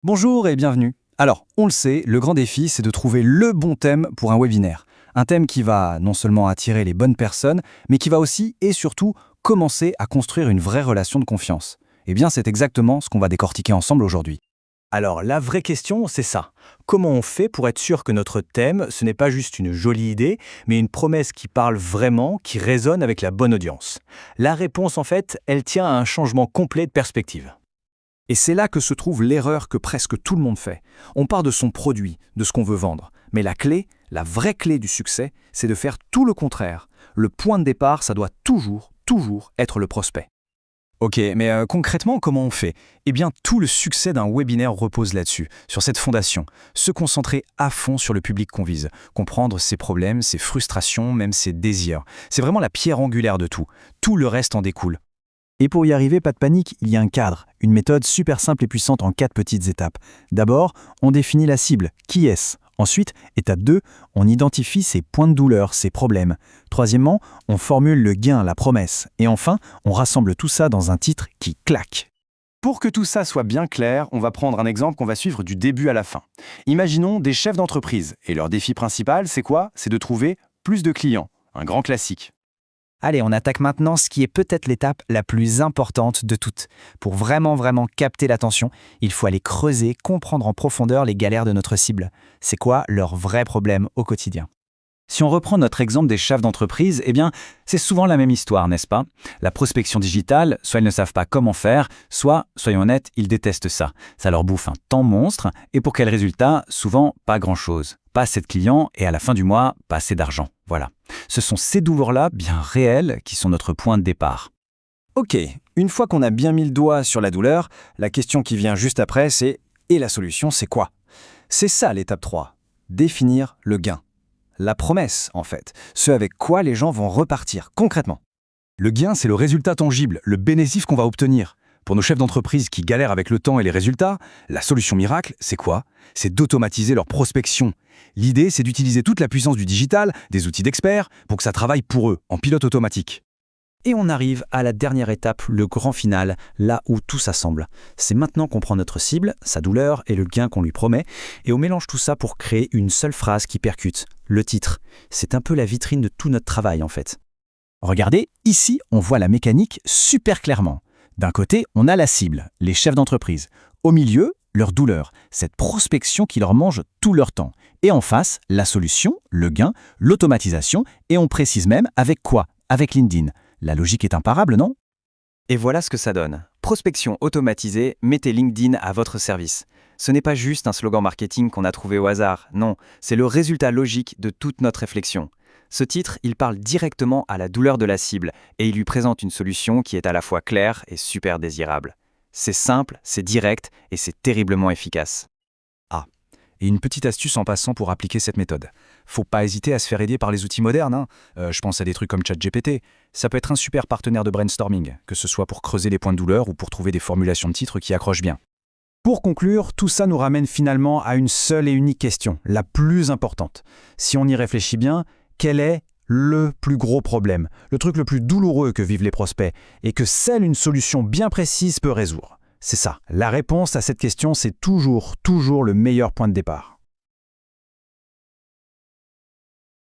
Bonjour et bienvenue. Alors, on le sait, le grand défi, c'est de trouver le bon thème pour un webinaire. Un thème qui va non seulement attirer les bonnes personnes, mais qui va aussi et surtout commencer à construire une vraie relation de confiance. Eh bien, c'est exactement ce qu'on va décortiquer ensemble aujourd'hui. Alors, la vraie question, c'est ça. Comment on fait pour être sûr que notre thème, ce n'est pas juste une jolie idée, mais une promesse qui parle vraiment, qui résonne avec la bonne audience? La réponse, en fait, elle tient à un changement complet de perspective. Et c'est là que se trouve l'erreur que presque tout le monde fait. On part de son produit, de ce qu'on veut vendre. Mais la clé, la vraie clé du succès, c'est de faire tout le contraire. Le point de départ, ça doit toujours être le prospect. Ok, mais concrètement, comment on fait? Eh bien, tout le succès d'un webinaire repose là-dessus, sur cette fondation. Se concentrer à fond sur le public qu'on vise, comprendre ses problèmes, ses frustrations, même ses désirs. C'est vraiment la pierre angulaire de tout. Tout le reste en découle. Et pour y arriver, pas de panique, il y a un cadre, une méthode super simple et puissante en 4 petites étapes. D'abord, on définit la cible, qui est-ce? Ensuite, étape 2, on identifie ses points de douleur, ses problèmes. Troisièmement, on formule le gain, la promesse. Et enfin, on rassemble tout ça dans un titre qui claque. Pour que tout ça soit bien clair, on va prendre un exemple qu'on va suivre du début à la fin. Imaginons des chefs d'entreprise, et leur défi principal, c'est quoi? C'est de trouver plus de clients, un grand classique. Allez, on attaque maintenant ce qui est peut-être l'étape la plus importante de toutes. Pour vraiment capter l'attention, il faut aller creuser, comprendre en profondeur les galères de notre cible. C'est quoi leurs vrais problèmes au quotidien? Si on reprend notre exemple des chefs d'entreprise, eh bien, c'est souvent la même histoire, n'est-ce pas? La prospection digitale, soit ils ne savent pas comment faire, soit, soyons honnêtes, ils détestent ça. Ça leur bouffe un temps monstre, et pour quel résultat? Souvent, pas grand-chose. Pas assez de clients, et à la fin du mois, pas assez d'argent. Voilà. Ce sont ces douleurs-là, bien réelles, qui sont notre point de départ. Ok, une fois qu'on a bien mis le doigt sur la douleur, la question qui vient juste après, c'est « et la solution, c'est quoi ?» C'est ça l'étape 3, définir le gain. La promesse, en fait, ce avec quoi les gens vont repartir concrètement. Le gain, c'est le résultat tangible, le bénéfice qu'on va obtenir. Pour nos chefs d'entreprise qui galèrent avec le temps et les résultats, la solution miracle, c'est quoi? C'est d'automatiser leur prospection. L'idée, c'est d'utiliser toute la puissance du digital, des outils d'experts, pour que ça travaille pour eux, en pilote automatique. Et on arrive à la dernière étape, le grand final, là où tout s'assemble. C'est maintenant qu'on prend notre cible, sa douleur et le gain qu'on lui promet, et on mélange tout ça pour créer une seule phrase qui percute, le titre. C'est un peu la vitrine de tout notre travail en fait. Regardez, ici, on voit la mécanique super clairement. D'un côté, on a la cible, les chefs d'entreprise. Au milieu, leur douleur, cette prospection qui leur mange tout leur temps. Et en face, la solution, le gain, l'automatisation, et on précise même avec quoi? Avec LinkedIn. La logique est imparable, non? Et voilà ce que ça donne. Prospection automatisée, mettez LinkedIn à votre service. Ce n'est pas juste un slogan marketing qu'on a trouvé au hasard, non, c'est le résultat logique de toute notre réflexion. Ce titre, il parle directement à la douleur de la cible et il lui présente une solution qui est à la fois claire et super désirable. C'est simple, c'est direct et c'est terriblement efficace. Et une petite astuce en passant pour appliquer cette méthode. Faut pas hésiter à se faire aider par les outils modernes. Je pense à des trucs comme ChatGPT. Ça peut être un super partenaire de brainstorming, que ce soit pour creuser les points de douleur ou pour trouver des formulations de titres qui accrochent bien. Pour conclure, tout ça nous ramène finalement à une seule et unique question, la plus importante. Si on y réfléchit bien, quel est le plus gros problème, le truc le plus douloureux que vivent les prospects et que seule une solution bien précise peut résoudre? C'est ça. La réponse à cette question, c'est toujours le meilleur point de départ.